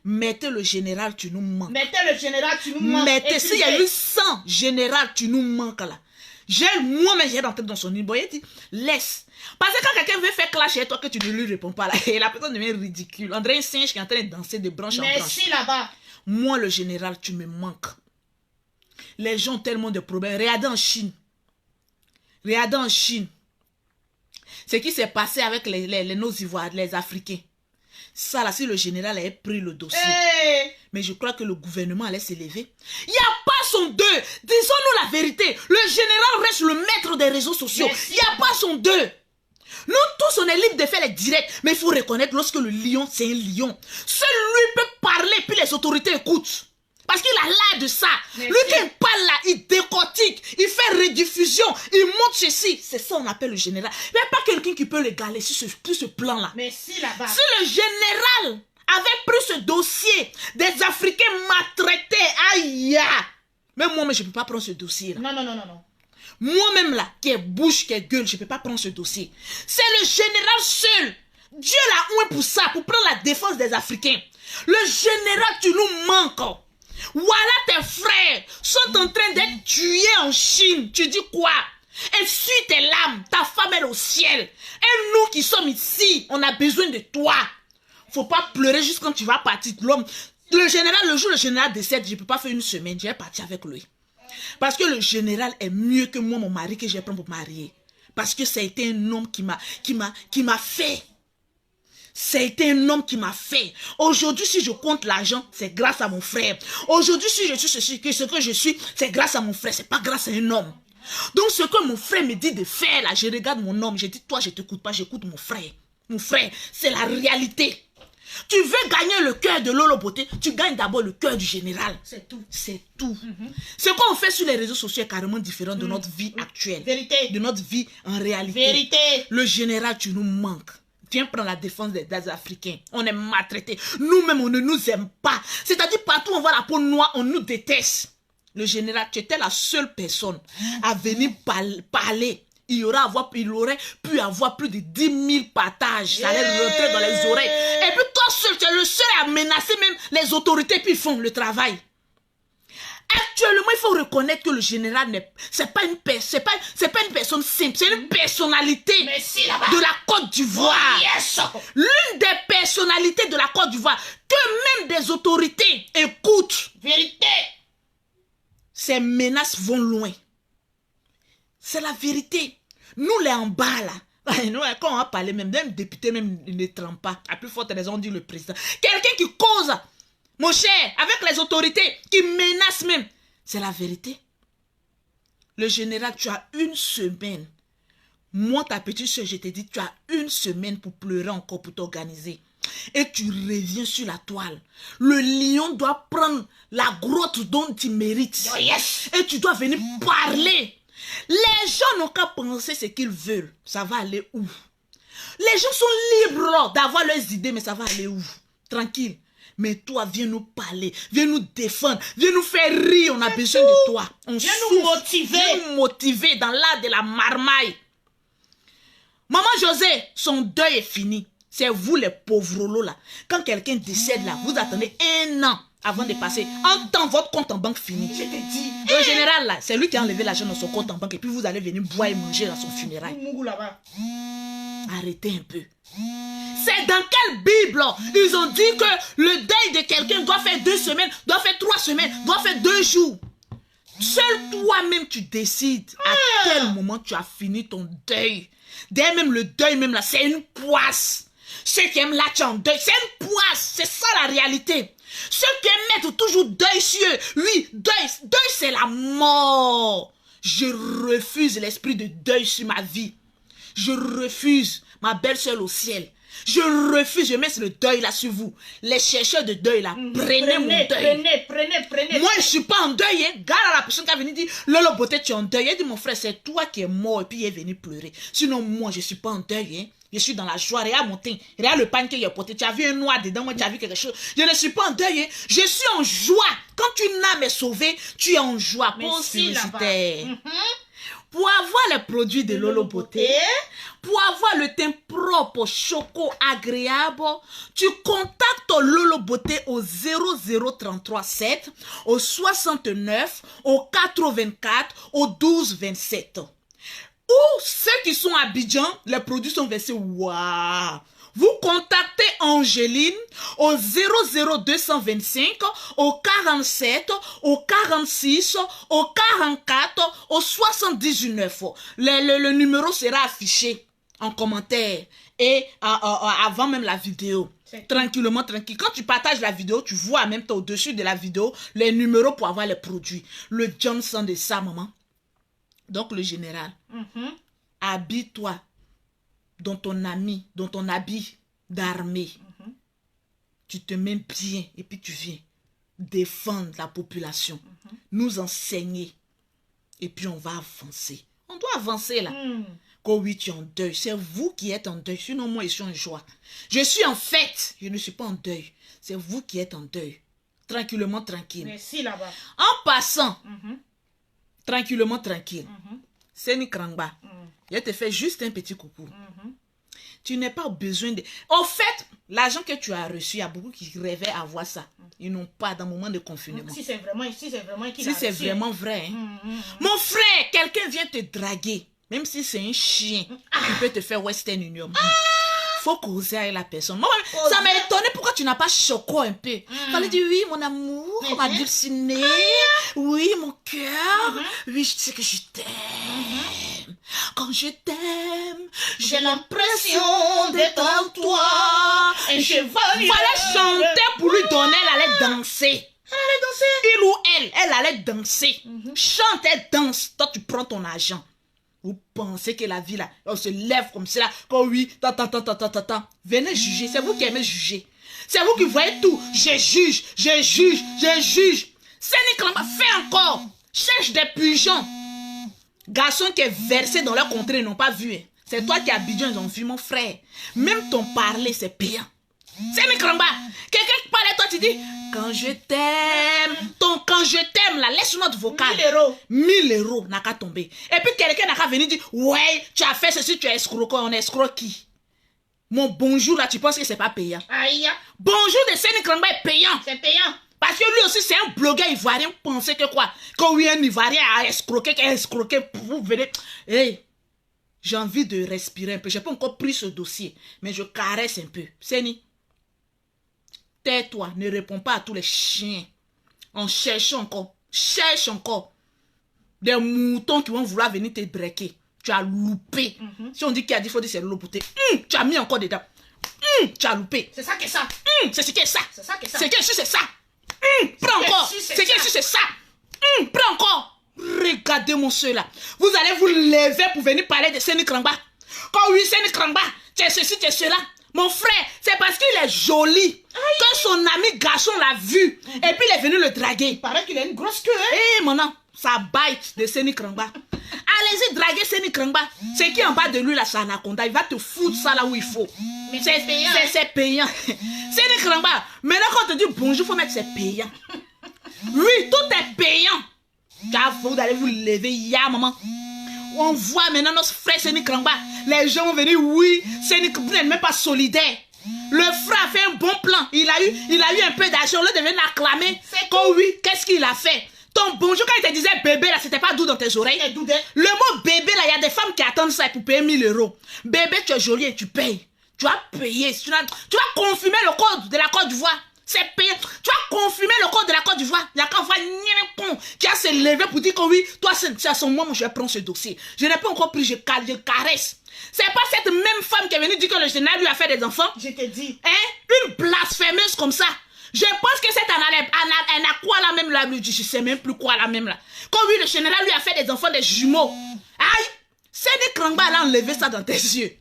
Speaker 1: Mettez le général, tu nous manques.
Speaker 2: Mettez le général, tu nous manques.
Speaker 1: Mettez, s'il y a eu 100 général, tu nous manques là. Moi-même, j'ai rentré dans son numéro. Il dit, laisse. Parce que quand quelqu'un veut faire clash chez toi, que tu ne lui réponds pas là, et la personne devient ridicule. On dirait un singe qui est en train de danser de branche en branche.
Speaker 2: Merci là-bas.
Speaker 1: Moi, le général, tu me manques. Les gens ont tellement de problèmes. Regardez en Chine. Regardez en Chine. Ce qui s'est passé avec nos Ivoiriens, les Africains. Ça, là, si le général avait pris le dossier. Mais je crois que le gouvernement allait s'élever. Il n'y a pas son deux. Disons-nous la vérité. Le général reste le maître des réseaux sociaux. Il n'y a pas son deux. Nous tous, on est libre de faire les directs. Mais il faut reconnaître, lorsque le lion, c'est un lion. Seul lui peut parler, puis les autorités écoutent. Parce qu'il a l'air de ça. Lui qui parle là, il décortique, il fait rediffusion, il monte ceci. C'est ça qu'on appelle le général. Il n'y a pas quelqu'un qui peut l'égaler sur ce plan-là.
Speaker 2: Merci là-bas.
Speaker 1: Si le général avait pris ce dossier des Africains maltraités, aïe, même moi, je ne peux pas prendre ce dossier-là.
Speaker 2: Non.
Speaker 1: Moi-même là, qui est bouche, qui est gueule, je ne peux pas prendre ce dossier. C'est le général seul. Dieu l'a oué pour ça, pour prendre la défense des Africains. Le général, tu nous manques. Voilà, tes frères sont en train d'être tués en Chine. Tu dis quoi? Essuie tes larmes. Ta femme est au ciel. Et nous qui sommes ici, on a besoin de toi. Faut pas pleurer juste quand tu vas partir. L'homme, le général, le jour où le général décède, je ne peux pas faire une semaine. Je vais partir avec lui. Parce que le général est mieux que moi, mon mari, que je prends pour marier. Parce que ça a été un homme qui m'a fait. C'est un homme qui m'a fait. Aujourd'hui, si je compte l'argent, c'est grâce à mon frère. Aujourd'hui, si je suis ce que je suis, c'est grâce à mon frère. C'est pas grâce à un homme. Donc, ce que mon frère me dit de faire, là, je regarde mon homme. Je dis, toi, je t'écoute pas, j'écoute mon frère. Mon frère, c'est la réalité. Tu veux gagner le cœur de Lolo Beauté, tu gagnes d'abord le cœur du général.
Speaker 2: C'est tout.
Speaker 1: C'est tout. Ce qu'on fait sur les réseaux sociaux est carrément différent de notre vie actuelle.
Speaker 2: Vérité.
Speaker 1: De notre vie en réalité.
Speaker 2: Vérité.
Speaker 1: Le général, tu nous manques. Viens prendre la défense des Africains. On est maltraités. Nous-mêmes, on ne nous aime pas. C'est-à-dire, partout où on voit la peau noire, on nous déteste. Le général, tu étais la seule personne à venir parler. Il aurait pu avoir plus de 10 000 partages. Ça allait rentrer dans les oreilles. Et puis toi seul, tu es le seul à menacer même les autorités, puis ils font le travail. Actuellement, il faut reconnaître que le général c'est pas une personne simple, c'est une personnalité de la Côte d'Ivoire. L'une des personnalités de la Côte d'Ivoire que même des autorités écoutent.
Speaker 2: Vérité.
Speaker 1: Ces menaces vont loin. C'est la vérité. Nous les en bas là, nous, quand on a parlé, même député même ne trempe pas. À plus forte raison, on dit le président. Quelqu'un qui cause, mon cher, avec les autorités, qui menace même. C'est la vérité. Le général, tu as une semaine. Moi, ta petite soeur, je t'ai dit, tu as une semaine pour pleurer encore, pour t'organiser. et tu reviens sur la toile. Le lion doit prendre la grotte dont tu mérites.
Speaker 2: Oh, yes.
Speaker 1: Et tu dois venir parler. Les gens n'ont qu'à penser ce qu'ils veulent. Ça va aller où? Les gens sont libres d'avoir leurs idées, mais ça va aller où? Tranquille. Mais toi, viens nous parler, viens nous défendre, viens nous faire rire. On a besoin de toi.
Speaker 2: Viens nous motiver.
Speaker 1: Viens nous motiver dans l'art de la marmaille. Maman José, son deuil est fini. C'est vous les pauvres lots là. Quand quelqu'un décède là, vous attendez 1 an avant de passer. En temps, votre compte en banque fini.
Speaker 2: Je te dis.
Speaker 1: Le général là, c'est lui qui a enlevé l'argent dans son compte en banque et puis vous allez venir boire et manger dans son funérail.
Speaker 2: Mougou là-bas.
Speaker 1: Arrêtez un peu. C'est dans quelle Bible ils ont dit que le deuil de quelqu'un doit faire 2 semaines, doit faire 3 semaines, doit faire 2 jours. Seul toi-même tu décides à quel moment tu as fini ton deuil. D'ailleurs même le deuil même là, c'est une poisse. Ceux qui aiment là tu es en deuil, c'est une poisse. C'est ça la réalité. Ceux qui aiment mettre toujours deuil sur eux, oui, deuil c'est la mort. Je refuse l'esprit de deuil sur ma vie. Je refuse ma belle-sœur au ciel. Je refuse, je mets le deuil là sur vous. Les chercheurs de deuil là, prenez mon deuil.
Speaker 2: Prenez.
Speaker 1: Moi, je ne suis pas en deuil. Hein. Garde à la personne qui est venue dire, Lolo Beauté, tu es en deuil. Elle dit, mon frère, c'est toi qui es mort et puis il est venu pleurer. Sinon, moi, je ne suis pas en deuil. Hein. Je suis dans la joie. Regarde mon teint. Regarde le pain qu'il a porté. Tu as vu un noir dedans, moi, tu as vu quelque chose. Je ne suis pas en deuil. Hein. Je suis en joie. Quand une âme est sauvée, tu es en joie.
Speaker 2: Merci là-bas.
Speaker 1: Pour avoir les produits de Lolo Beauté, pour avoir le teint propre, choco, agréable, tu contactes Lolo Beauté au 00337, au 69, au 84, au 1227. Ou ceux qui sont à Abidjan, les produits sont versés. Waouh! Vous contactez Angéline au 00225, au 47, au 46, au 44, au 79. Le numéro sera affiché en commentaire et avant même la vidéo. Tranquillement, tranquille. Quand tu partages la vidéo, tu vois en même temps au-dessus de la vidéo les numéros pour avoir les produits. Le Johnson de ça, maman. Donc le général, habille-toi dans ton ami, dans ton habit d'armée. Tu te mets bien et puis tu viens défendre la population, nous enseigner et puis on va avancer. On doit avancer là. Quand oui, tu es en deuil, c'est vous qui êtes en deuil. Sinon, moi, je suis en joie. Je suis en fête, je ne suis pas en deuil. C'est vous qui êtes en deuil. Tranquillement, tranquille.
Speaker 2: Merci là-bas.
Speaker 1: En passant, tranquillement, tranquille. Seni Krangba, je te fais juste un petit coucou. Tu n'as pas besoin de... En fait, l'argent que tu as reçu, il y a beaucoup qui rêvaient avoir ça. Ils n'ont pas dans le moment de confinement.
Speaker 2: Si c'est vraiment
Speaker 1: vrai. Hein. Mon frère, quelqu'un vient te draguer. Même si c'est un chien, il peut te faire Western Union. Faut causer avec la personne. Moi, ça m'a étonné pourquoi tu n'as pas choqué un peu. Fallait dire oui, mon amour, ma dulcinée. Oui, mon cœur. Oui, je sais que je t'aime. Quand je t'aime, j'ai l'impression d'être en toi. Et je fallait chanter pour lui donner, elle allait danser.
Speaker 2: Elle allait danser.
Speaker 1: Il ou elle allait danser. Chante, elle danse. Toi, tu prends ton argent. Vous pensez que la vie là, on se lève comme ça, quand oui, venez juger, c'est vous qui aimez juger. C'est vous qui voyez tout. Je juge. Seni Krangba, fais encore. Cherche des pigeons. Garçons qui est versé dans leur contrée, ils n'ont pas vu. C'est toi qui as Abidjan, ils ont vu mon frère. Même ton parler, c'est payant. Seni Krangba, quelqu'un qui parle à toi, tu dis, quand je t'aime, quand je t'aime, là, laisse notre vocal. 1000 euros n'a qu'à tomber. Et puis quelqu'un n'a qu'à venir dire, ouais, tu as fait ceci, tu as escroqué, on escroque qui? Mon bonjour là, tu penses que c'est pas payant?
Speaker 2: Aïe.
Speaker 1: Bonjour de Seni Krangba est payant.
Speaker 2: C'est payant.
Speaker 1: Parce que lui aussi, c'est un blogueur ivoirien. Pensez que quoi? Quand oui, un ivoirien a escroqué, vous venez. Hey, j'ai envie de respirer un peu. Je n'ai pas encore pris ce dossier, mais je caresse un peu. Seni, tais-toi, ne réponds pas à tous les chiens. On cherche encore. Cherche encore. Des moutons qui vont vouloir venir te draguer. Tu as loupé. Si on dit qu'il a dit, il faut dire c'est Lolo Beauté. Tu as mis encore dedans. Tu as loupé.
Speaker 2: C'est ça que ça.
Speaker 1: C'est ce qui est ça.
Speaker 2: C'est ça que ça.
Speaker 1: C'est que c'est ça. Prends encore. C'est que c'est ça. Prends encore. Regardez mon soeur là. Vous allez vous lever pour venir parler de Seni Krangba. Quand oui, Seni Krangba, tu es ceci, tu es cela. Mon frère, c'est parce qu'il est joli que son ami garçon l'a vu. Et puis il est venu le draguer.
Speaker 2: Il paraît qu'il a une grosse queue, hein?
Speaker 1: Eh, mon nom, ça bite de Seni Krangba. Allez-y, draguer Seni Krangba. C'est qui en bas de lui, là, c'est Anaconda. Il va te foutre ça là où il faut.
Speaker 2: Mais c'est payant.
Speaker 1: C'est payant. Seni Krangba, maintenant quand on te dit bonjour, il faut mettre c'est payant. Oui, tout est payant. Car vous allez vous lever, maman. On voit maintenant notre frère Seni Krangba. Les gens vont venir, oui, Seni Krangba n'est même pas solidaire. Le frère a fait un bon plan. Il a eu un peu d'argent. Le devait l'acclamer. Oh oui, qu'est-ce qu'il a fait? Ton bonjour, quand il te disait bébé, là, c'était pas doux dans tes oreilles. Le mot bébé, là, il y a des femmes qui attendent ça pour payer 1000 €. Bébé, tu es joli et tu payes. Tu vas payer. Tu vas confirmer le code de la Côte d'Ivoire. C'est payé. Tu vas confirmer le code de la Côte d'Ivoire. Il y a qu'un con qui a se levé pour dire que oui, toi, c'est à son moment, je vais prendre ce dossier. Je n'ai pas encore pris, je caresse. C'est pas cette même femme qui est venue dire que le général lui a fait des enfants.
Speaker 2: Je te dis.
Speaker 1: Hein? Une blasphémeuse comme ça. Je pense que cette elle a quoi là même là? Je sais même plus quoi là même là. Quand oui, le général lui a fait des enfants, des jumeaux. Aïe! Seni Krangba, elle a enlevé ça dans tes yeux.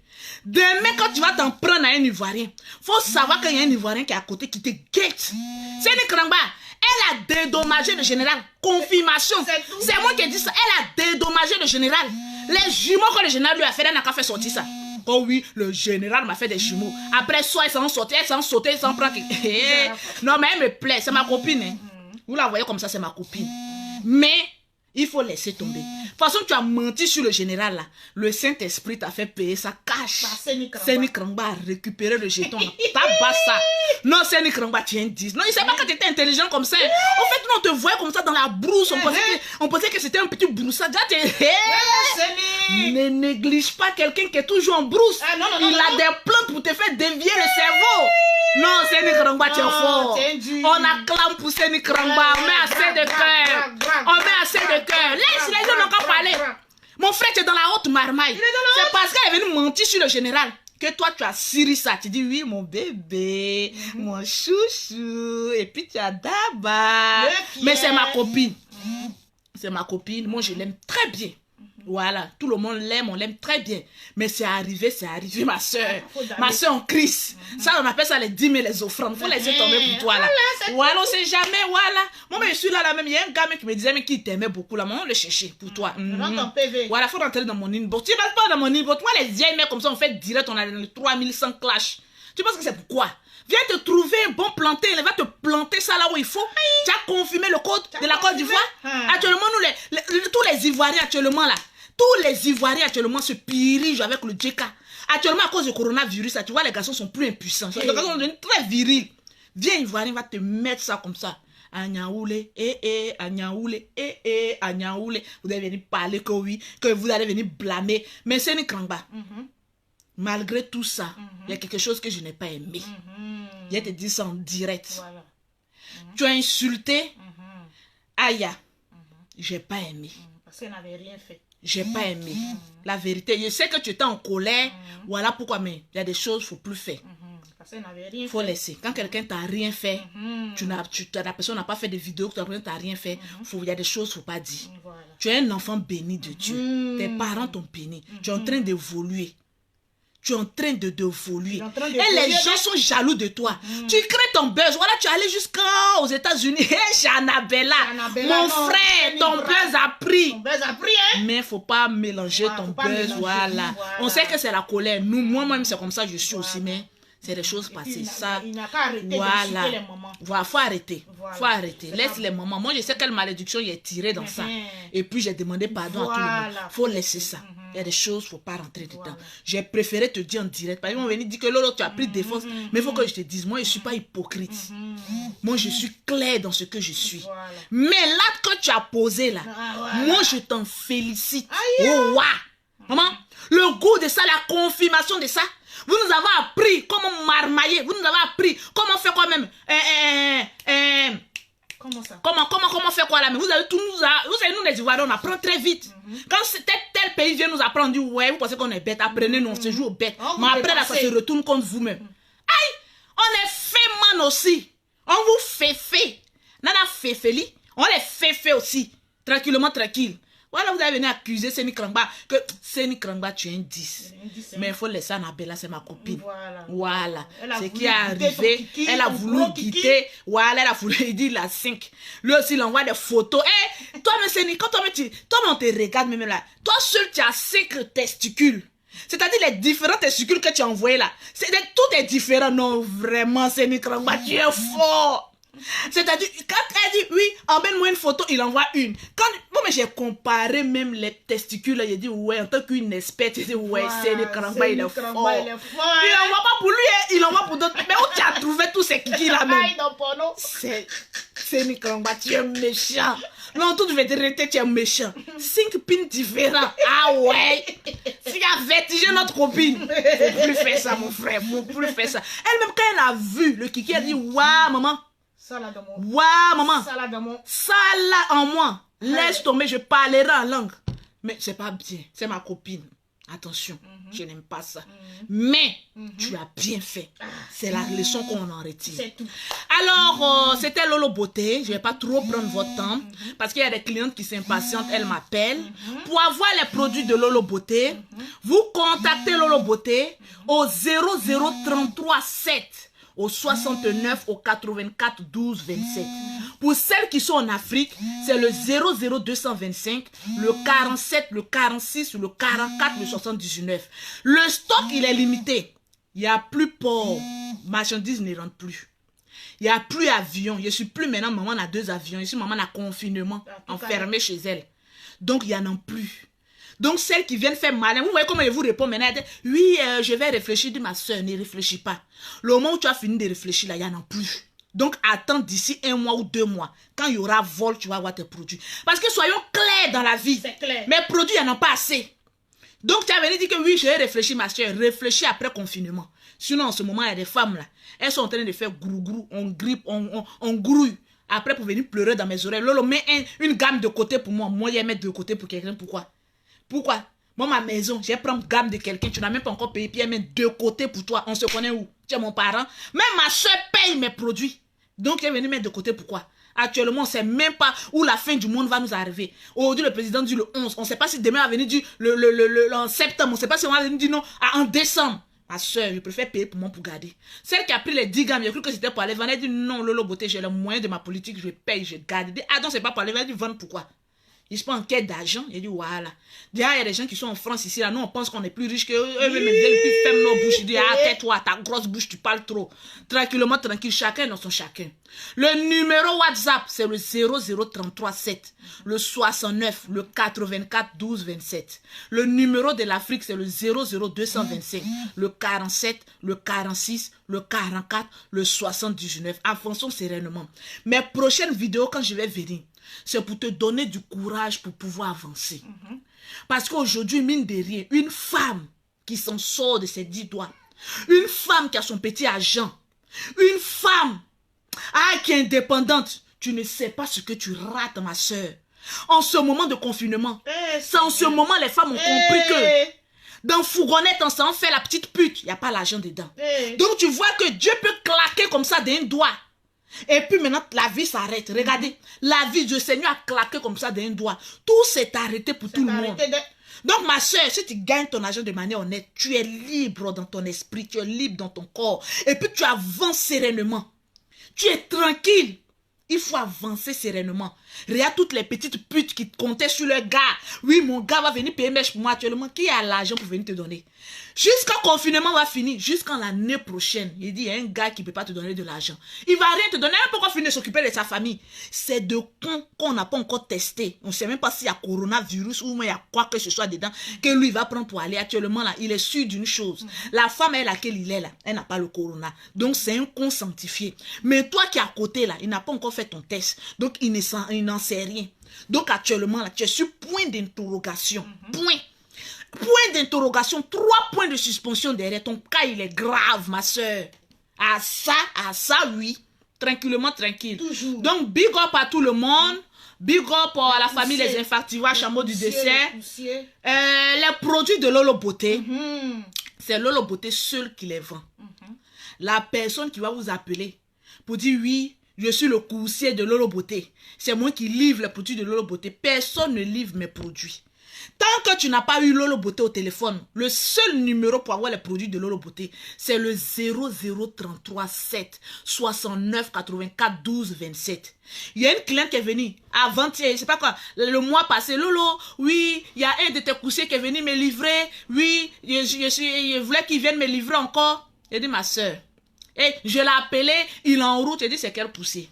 Speaker 1: Demain, quand tu vas t'en prendre à un Ivoirien, faut savoir qu'il y a un Ivoirien qui est à côté qui te guette. Seni Krangba, elle a dédommagé le général. Confirmation. C'est moi qui ai dit ça. Elle a dédommagé le général. Les jumeaux que le général lui a fait, elle n'a qu'à faire sortir ça. Oh oui, le général m'a fait des jumeaux. Après, soit elle s'en sortait, elle s'en sautait, elle s'en prend. Non, mais elle me plaît. C'est ma copine. Hein. Vous la voyez comme ça, c'est ma copine. Mais il faut laisser tomber. De toute façon, tu as menti sur le général là. Le Saint-Esprit t'a fait payer sa cash. Seni Krangba a récupéré le jeton. Tabasse ça. Non, Seni Krangba, tu es un 10. Non, il ne sait pas que tu étais intelligent comme ça. En fait, nous, on te voyait comme ça dans la brousse. On pensait que c'était un petit broussard. Ne néglige pas quelqu'un qui est toujours en brousse. Il a des plantes pour te faire dévier le cerveau. Non, Seni Krangba, tu es fort. On acclame pour Seni Krangba. On met assez de cœur. On met assez de cœur. Laisse les gens n'ont qu'à parler. Mon frère, tu es dans la haute marmaille. C'est parce qu'elle est venue mentir sur le général que toi, tu as siri ça. Tu dis oui, mon bébé, mon chouchou. Et puis tu as Daba. Mais c'est ma copine. C'est ma copine. Moi, je l'aime très bien. Voilà, tout le monde l'aime, on l'aime très bien. Mais c'est arrivé, ma soeur. Ma soeur en crise. Ça, on appelle ça les dîmes et les offrandes. Il faut laisser tomber pour toi, là. Voilà, on sait jamais, voilà. Moi, je suis là, même. Il y a un gars qui me disait, mais qui t'aimait beaucoup, là. Moi, on le cherchait pour toi. Voilà, il faut rentrer dans mon inbox. Tu ne vas pas dans mon inbox. Moi, les vieilles mecs comme ça, on fait direct, on a 3100 clash. Tu penses que c'est pourquoi? Viens te trouver un bon planté, elle va te planter ça là où il faut. Tu as confirmé le code de la Côte d'Ivoire. Actuellement, nous, tous les Ivoiriens actuellement là, tous les Ivoiriens actuellement se pirigent avec le JK. Actuellement, à cause du coronavirus, tu vois, les garçons sont plus impuissants. Les garçons sont devenus très virils. Viens, Ivoirien, va te mettre ça comme ça. Agnaoulé, Agnaoulé, Agnaoulé. Vous allez venir parler que oui, que vous allez venir blâmer. Mais c'est une Krangba. Malgré tout ça, il y a quelque chose que je n'ai pas aimé. Je te dis ça en direct. Voilà. Tu as insulté Aya. J'ai pas aimé.
Speaker 2: Parce qu'elle n'avait rien fait.
Speaker 1: J'ai pas aimé. La vérité, je sais que tu étais en colère. Voilà pourquoi, mais il y a des choses qu'il ne faut plus faire.
Speaker 2: Parce qu'elle n'avait rien fait.
Speaker 1: Il faut laisser. Quand quelqu'un t'a rien fait, la personne n'a pas fait de vidéos, tu n'as rien fait, il y a des choses qu'il ne faut pas dire. Voilà. Tu es un enfant béni de Dieu. Tes parents t'ont béni. Tu es en train d'évoluer. Tu es en train d'évoluer. Et les gens sont jaloux de toi. Tu crées ton buzz. Voilà, tu es allé jusqu'aux États-Unis. Hey, Janabella, mon frère, ton buzz a pris. Mais il ne faut pas mélanger ton buzz. Voilà. On sait que c'est la colère. Nous, moi-même, c'est comme ça, je suis aussi. Mais c'est des choses passées. Ça,
Speaker 2: il n'a qu'à arrêter
Speaker 1: voilà.
Speaker 2: de les mamans.
Speaker 1: Voilà, faut arrêter. Faut arrêter. Laisse les mamans. Moi, je sais quelle malédiction il est tiré dans ça. Et puis, j'ai demandé pardon à tout le monde. Faut laisser ça. Il y a des choses, il ne faut pas rentrer dedans. J'ai préféré te dire en direct. Par exemple, ils vont venir dire que Lolo, tu as pris défense. Mais il faut que je te dise, moi, je ne suis pas hypocrite. Moi, je suis claire dans ce que je suis. Mais l'acte que tu as posé là, moi, je t'en félicite. Oh, waouh! Maman, le goût de ça, la confirmation de ça, vous nous avez appris comment marmailler. Vous nous avez appris comment faire quoi même.
Speaker 2: Comment ça?
Speaker 1: Comment faire quoi là? Mais vous avez tout vous savez, nous les Ivoiriens, on apprend très vite. Quand tel pays vient nous apprendre, on dit ouais, vous pensez qu'on est bête, apprenez, nous on se joue aux bêtes. Mais après là, ça se retourne contre vous-même. Aïe! On est fait man aussi. On vous fait. Nana fait li. On les fait aussi. Tranquillement, tranquille. Voilà, vous allez venir accuser Seni Krangba que Seni Krangba, tu es un 10. Mais il faut laisser Annabella, c'est ma copine. Voilà. Ce qui est arrivé, elle a voulu quitter. Voilà, elle a voulu dire la 5. Lui aussi, il envoie des photos. Hey, toi, mais Seni, quand toi, on te regarde même là, toi seul, tu as 5 testicules. C'est-à-dire les différents testicules que tu as envoyés là. Tout est différent. Non, vraiment, Seni Krangba, tu es fort. C'est-à-dire, quand elle dit oui, emmène-moi une photo, il envoie une. Bon, mais j'ai comparé même les testicules, il dit ouais, en tant qu'une espèce, il dit ouais, Seni Krangba, il est fort. Il envoie pas pour lui, il envoie pour d'autres. Mais où tu as trouvé tous ces kikis là même? C'est Seni Krangba, tu es méchant. Non, toute vérité, tu es méchant. 5 pins différents. Ah ouais. Tu as vertigé notre copine. Faut plus faire ça, mon frère. Faut plus faire ça. Elle-même, quand elle a vu le kiki, elle dit waouh, maman. Waouh, maman. Ça là en moi. Laisse tomber, je parlerai en langue. Mais c'est pas bien. C'est ma copine. Attention, je n'aime pas ça. Mais tu as bien fait. C'est la leçon qu'on en retire.
Speaker 2: C'est tout.
Speaker 1: Alors, c'était Lolo Beauté. Je ne vais pas trop prendre votre temps. Parce qu'il y a des clientes qui s'impatientent. Elles m'appellent. Pour avoir les produits de Lolo Beauté, vous contactez Lolo Beauté au 0033 7. Au 69, au 84, 12, 27. Pour celles qui sont en Afrique, c'est le 00225, le 47, le 46, le 44, le 79. Le stock, il est limité. Il n'y a plus port. Marchandises ne rentrent plus. Il n'y a plus avion. Je suis plus maintenant, maman a 2 avions. Je suis maman a confinement, enfermée chez elle. Donc, il n'y en a plus. Donc, celles qui viennent faire malin, vous voyez comment elle vous répond maintenant. Elle dit, oui, je vais réfléchir. Dit ma soeur, ne réfléchis pas. Le moment où tu as fini de réfléchir, là, il n'y en a plus. Donc, attends d'ici 1 mois ou 2 mois. Quand il y aura vol, tu vas avoir tes produits. Parce que soyons clairs dans la vie.
Speaker 2: C'est clair.
Speaker 1: Mes produits, il n'y en a pas assez. Donc, tu as venu dire que oui, je vais réfléchir, ma soeur. Réfléchis après confinement. Sinon, en ce moment, il y a des femmes là. Elles sont en train de faire grou-grou, on grippe, on grouille. Après, pour venir pleurer dans mes oreilles. Lolo, mets une gamme de côté pour moi. Moi, je vais mettre de côté pour quelqu'un. Pourquoi? Pourquoi? Moi, ma maison, je vais prendre gamme de quelqu'un. Tu n'as même pas encore payé. Puis elle met de côté pour toi. On se connaît où? Tu es mon parent. Même ma soeur paye mes produits. Donc, elle est venue mettre de côté. Pourquoi? Actuellement, on ne sait même pas où la fin du monde va nous arriver. Aujourd'hui, le président dit le 11. On ne sait pas si demain va venir dire en septembre. On ne sait pas si on va venir dire non en décembre. Ma soeur, je préfère payer pour moi pour garder. Celle qui a pris les 10 grammes, j'ai cru que c'était pour aller vendre. Elle dit non, Lolo Beauté, j'ai le moyen de ma politique, je paye, je garde. Elle dit ah non, c'est pas pour aller vendre. Elle dit vendre pourquoi? Ils se prennent en quête d'argent. Il dit voilà. Déjà, il y a des gens qui sont en France ici. Là, nous, on pense qu'on est plus riche que eux. Eux, même ils ferment nos bouches. Ils disent ah, tais-toi, ta grosse bouche, tu parles trop. Tranquillement, tranquille. Chacun dans son chacun. Le numéro WhatsApp, c'est le 00337, le 69, le 84 12 27. Le numéro de l'Afrique, c'est le 00225, le 47, le 46, le 44, le 79. Avançons sereinement. Mes prochaines vidéos, quand je vais venir, c'est pour te donner du courage pour pouvoir avancer. Parce qu'aujourd'hui, mine de rien, une femme qui s'en sort de ses 10 doigts, une femme qui a son petit argent, une femme qui est indépendante, tu ne sais pas ce que tu rates, ma soeur. En ce moment de confinement, c'est en ce moment les femmes ont compris que dans fourgonnette, on fait la petite pute, il n'y a pas l'argent dedans. Donc tu vois que Dieu peut claquer comme ça d'un doigt. Et puis maintenant, la vie s'arrête. Regardez, la vie du Seigneur a claqué comme ça d'un doigt. Tout s'est arrêté pour tout le monde. Donc ma soeur, si tu gagnes ton argent de manière honnête, tu es libre dans ton esprit, tu es libre dans ton corps. Et puis tu avances sereinement. Tu es tranquille. Il faut avancer sereinement. Regarde toutes les petites putes qui comptaient sur le gars. Oui, mon gars va venir payer mèche pour moi actuellement. Qui a l'argent pour venir te donner? Jusqu'à confinement va finir. Jusqu'à l'année prochaine. Il dit, il y a un gars qui ne peut pas te donner de l'argent. Il va rien te donner. Pourquoi finir de s'occuper de sa famille? C'est de cons qu'on n'a pas encore testé. On ne sait même pas s'il y a coronavirus ou il y a quoi que ce soit dedans. Que lui va prendre pour aller. Actuellement, là, il est sûr d'une chose. La femme à laquelle il est là, elle n'a pas le corona. Donc, c'est un con sanctifié. Mais toi qui es à côté là, il n'a pas encore fait ton test. Donc, il n'en sait rien. Donc, actuellement, là, tu es sur point d'interrogation. Point d'interrogation. 3 points de suspension derrière. Ton cas, il est grave, ma soeur. À ça, oui. Tranquillement, tranquille. Toujours. Donc, big up à tout le monde. Big up à la famille Les Infarctivois, Chameau du Dessert. Les produits de Lolo Beauté. C'est Lolo Beauté seul qui les vend. La personne qui va vous appeler pour dire oui, Je suis le coursier de Lolo Beauté. C'est moi qui livre les produits de Lolo Beauté. Personne ne livre mes produits. Tant que tu n'as pas eu Lolo Beauté au téléphone, le seul numéro pour avoir les produits de Lolo Beauté, c'est le 0033 7 69 84 12 27. Il y a une cliente qui est venue avant-hier, je sais pas quoi, le mois passé. Lolo, oui, il y a un de tes coursiers qui est venu me livrer. Oui, je voulais qu'il vienne me livrer encore. J'ai dit, ma soeur, hey, je l'ai appelé, il est en route. J'ai dit, c'est quel coursier?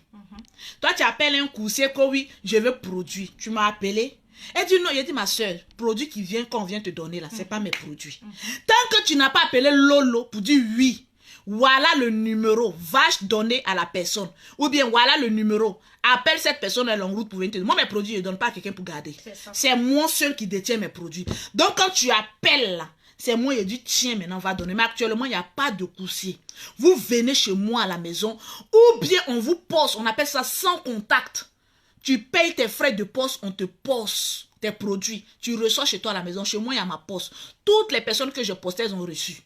Speaker 1: Toi, tu appelles un coursier que oui, je veux produit. Tu m'as appelé? Elle dit non, il a dit ma soeur, produit qui vient qu'on vient te donner là, c'est pas mes produits. Tant que tu n'as pas appelé Lolo pour dire oui, voilà le numéro, va donner à la personne. Ou bien voilà le numéro, appelle cette personne, elle est en route pour venir te donner. Moi mes produits, je ne donne pas à quelqu'un pour garder. C'est moi seul qui détient mes produits. Donc quand tu appelles là, c'est moi, il dit tiens maintenant on va donner. Mais actuellement il n'y a pas de coursier. Vous venez chez moi à la maison, ou bien on vous poste, on appelle ça sans contact. Tu payes tes frais de poste, on te poste tes produits. Tu reçois chez toi à la maison. Chez moi, il y a ma poste. Toutes les personnes que je postais, elles ont reçu.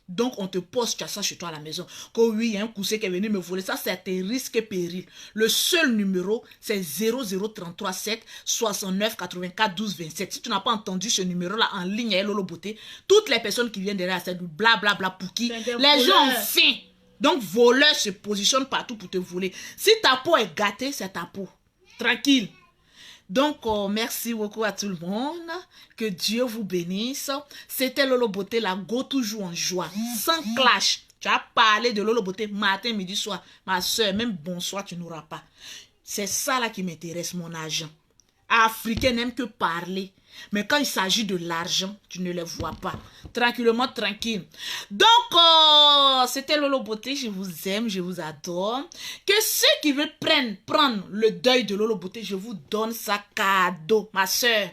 Speaker 1: Donc, on te poste, tu as ça chez toi à la maison. Que oui, il y a un coursier qui est venu me voler. Ça, c'est à tes risques et périls. Le seul numéro, c'est 0033 7 69 84 12 27. Si tu n'as pas entendu ce numéro-là en ligne à Lolo Beauté, toutes les personnes qui viennent derrière, c'est du blablabla pour qui les gens ont faim. Donc, voleur se positionne partout pour te voler. Si ta peau est gâtée, c'est ta peau. Tranquille. Donc, merci beaucoup à tout le monde. Que Dieu vous bénisse. C'était Lolo Beauté, la go toujours en joie. Sans clash. Tu as parlé de Lolo Beauté matin, midi, soir. Ma soeur, même bonsoir, tu n'auras pas. C'est ça là qui m'intéresse, mon argent. Africain n'aime que parler. Mais quand il s'agit de l'argent, tu ne les vois pas. Tranquillement, tranquille. Donc, c'était Lolo Beauté. Je vous aime, je vous adore. Que ceux qui veulent prendre le deuil de Lolo Beauté, je vous donne ça cadeau. Ma soeur.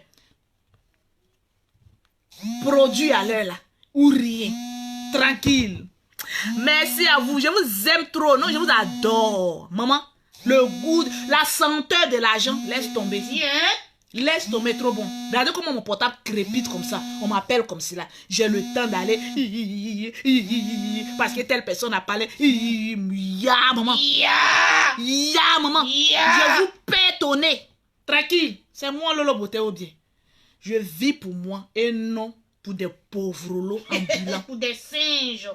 Speaker 1: Produit à l'heure là. Ou rien. Tranquille. Merci à vous. Je vous aime trop. Non, je vous adore. Maman, le goût, la senteur de l'argent, laisse tomber. Laisse tomber, trop bon. Regardez comment mon portable crépite comme ça. On m'appelle comme cela. J'ai le temps d'aller. Parce que telle personne a parlé. Ya, maman. Ya, maman. Je vous pète au nez. Tranquille. C'est moi, Lolo Beauté, ou bien. Je vis pour moi et non pour des pauvres lots ambulants.
Speaker 2: Pour des singes.